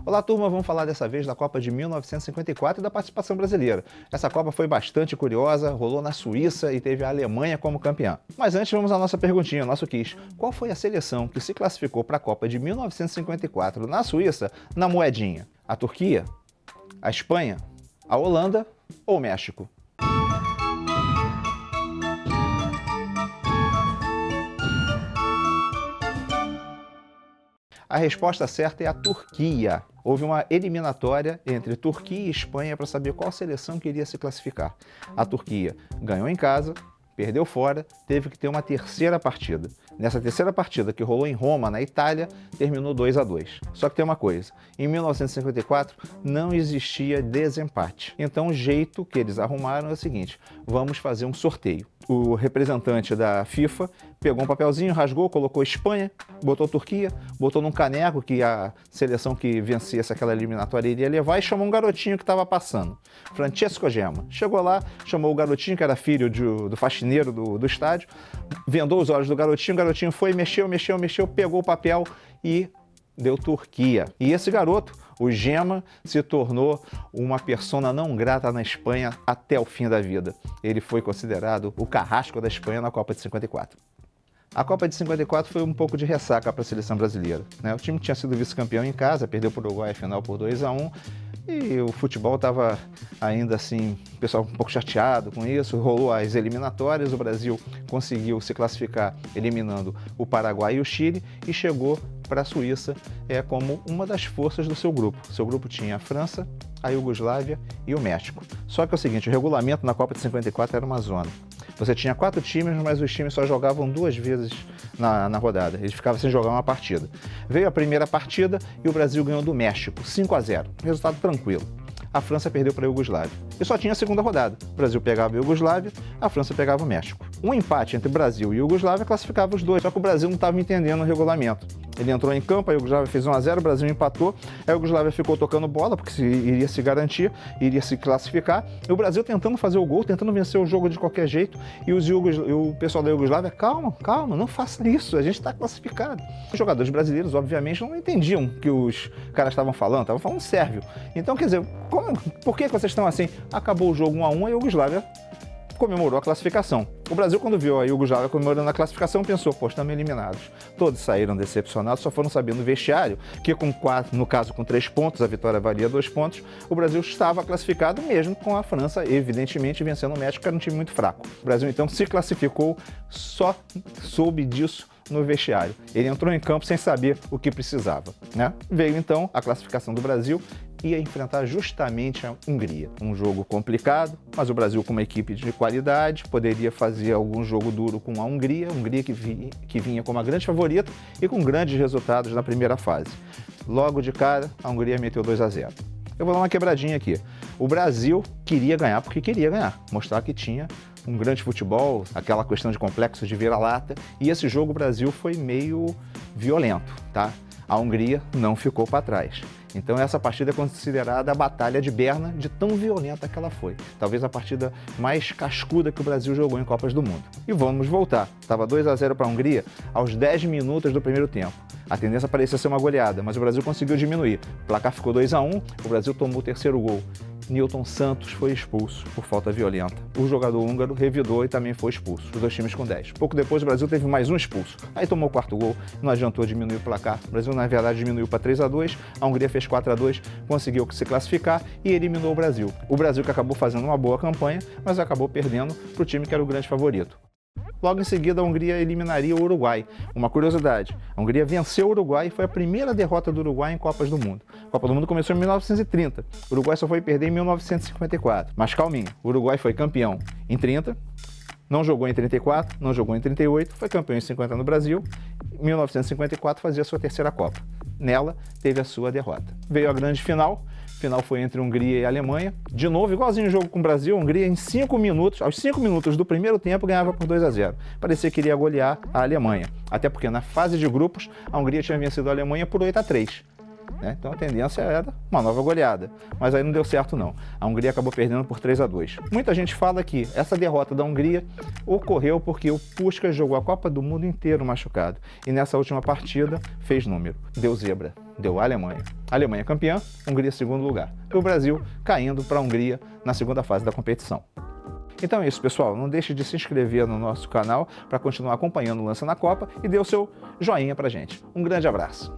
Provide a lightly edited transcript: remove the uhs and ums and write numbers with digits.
Olá, turma, vamos falar dessa vez da Copa de 1954 e da participação brasileira. Essa Copa foi bastante curiosa, rolou na Suíça e teve a Alemanha como campeã. Mas antes vamos à nossa perguntinha, nosso quiz. Qual foi a seleção que se classificou para a Copa de 1954 na Suíça na moedinha? A Turquia? A Espanha? A Holanda ou o México? A resposta certa é a Turquia. Houve uma eliminatória entre Turquia e Espanha para saber qual seleção queria se classificar. A Turquia ganhou em casa, perdeu fora, teve que ter uma terceira partida. Nessa terceira partida, que rolou em Roma, na Itália, terminou 2-2. Só que tem uma coisa, em 1954 não existia desempate. Então o jeito que eles arrumaram é o seguinte, vamos fazer um sorteio. O representante da FIFA pegou um papelzinho, rasgou, colocou Espanha, botou Turquia, botou num caneco que a seleção que vencesse aquela eliminatória iria levar e chamou um garotinho que estava passando, Francesco Gemma. Chegou lá, chamou o garotinho, que era filho do faxineiro do estádio, vendou os olhos do garotinho, o garotinho foi, mexeu, pegou o papel e deu Turquia. E esse garoto, o Gemma, se tornou uma persona não grata na Espanha até o fim da vida. Ele foi considerado o carrasco da Espanha na Copa de 54. A Copa de 54 foi um pouco de ressaca para a seleção brasileira, né? O time tinha sido vice-campeão em casa, perdeu para o Uruguai a final por 2-1 e o futebol estava ainda assim, o pessoal um pouco chateado com isso. Rolou as eliminatórias, o Brasil conseguiu se classificar eliminando o Paraguai e o Chile e chegou para a Suíça como uma das forças do seu grupo. Seu grupo tinha a França, a Iugoslávia e o México. Só que é o seguinte, o regulamento na Copa de 54 era uma zona. Você tinha 4 times, mas os times só jogavam 2 vezes na rodada. Eles ficavam sem jogar uma partida. Veio a primeira partida e o Brasil ganhou do México, 5-0. Resultado tranquilo. A França perdeu para a Iugoslávia. E só tinha a segunda rodada. O Brasil pegava a Iugoslávia, a França pegava o México. Um empate entre Brasil e Iugoslávia classificava os dois, só que o Brasil não estava entendendo o regulamento. Ele entrou em campo, a Iugoslávia fez 1-0, o Brasil empatou, a Iugoslávia ficou tocando bola, porque iria se garantir, iria se classificar, e o Brasil tentando fazer o gol, tentando vencer o jogo de qualquer jeito, e o pessoal da Iugoslávia, calma, não faça isso, a gente está classificado. Os jogadores brasileiros, obviamente, não entendiam o que os caras estavam falando sérvio. Então, quer dizer, por que vocês estão assim? Acabou o jogo 1-1, a Iugoslávia comemorou a classificação. O Brasil, quando viu a Iugoslávia comemorando a classificação, pensou, pô, estamos eliminados. Todos saíram decepcionados, só foram saber no vestiário que no caso com 3 pontos, a vitória valia 2 pontos, o Brasil estava classificado mesmo com a França, evidentemente, vencendo o México, que era um time muito fraco. O Brasil, então, se classificou, só soube disso no vestiário. Ele entrou em campo sem saber o que precisava, né? Veio, então, a classificação do Brasil, ia enfrentar justamente a Hungria. Um jogo complicado, mas o Brasil com uma equipe de qualidade, poderia fazer algum jogo duro com a Hungria que vinha como a grande favorita e com grandes resultados na primeira fase. Logo de cara, a Hungria meteu 2-0. Eu vou dar uma quebradinha aqui. O Brasil queria ganhar porque queria ganhar, mostrar que tinha um grande futebol, aquela questão de complexo de vira-lata, e esse jogo o Brasil foi meio violento, tá? A Hungria não ficou para trás. Então essa partida é considerada a Batalha de Berna, de tão violenta que ela foi. Talvez a partida mais cascuda que o Brasil jogou em Copas do Mundo. E vamos voltar. Estava 2-0 para a Hungria aos 10 minutos do primeiro tempo. A tendência parecia ser uma goleada, mas o Brasil conseguiu diminuir. O placar ficou 2-1, o Brasil tomou o terceiro gol. Nilton Santos foi expulso por falta violenta. O jogador húngaro revidou e também foi expulso. Os dois times com 10. Pouco depois o Brasil teve mais um expulso. Aí tomou o 4º gol, não adiantou diminuir o placar. O Brasil, na verdade, diminuiu para 3-2. A Hungria fez 4-2, conseguiu se classificar e eliminou o Brasil. O Brasil que acabou fazendo uma boa campanha, mas acabou perdendo para o time que era o grande favorito. Logo em seguida, a Hungria eliminaria o Uruguai. Uma curiosidade, a Hungria venceu o Uruguai e foi a primeira derrota do Uruguai em Copas do Mundo. A Copa do Mundo começou em 1930, o Uruguai só foi perder em 1954. Mas calminho, o Uruguai foi campeão em 30, não jogou em 34, não jogou em 38, foi campeão em 50 no Brasil, em 1954 fazia a sua terceira Copa. Nela, teve a sua derrota. Veio a grande final. A final foi entre Hungria e Alemanha. De novo, igualzinho o jogo com o Brasil, a Hungria em 5 minutos, aos 5 minutos do primeiro tempo, ganhava por 2-0. Parecia que iria golear a Alemanha. Até porque na fase de grupos, a Hungria tinha vencido a Alemanha por 8-3. né? Então a tendência era uma nova goleada, mas aí não deu certo não. A Hungria acabou perdendo por 3-2. Muita gente fala que essa derrota da Hungria ocorreu porque o Puskás jogou a Copa do Mundo inteiro machucado e nessa última partida fez número, deu zebra, deu Alemanha. Alemanha campeã, Hungria segundo lugar. E o Brasil caindo para a Hungria na segunda fase da competição. Então é isso, pessoal. Não deixe de se inscrever no nosso canal para continuar acompanhando o Lança na Copa e dê o seu joinha pra gente. Um grande abraço.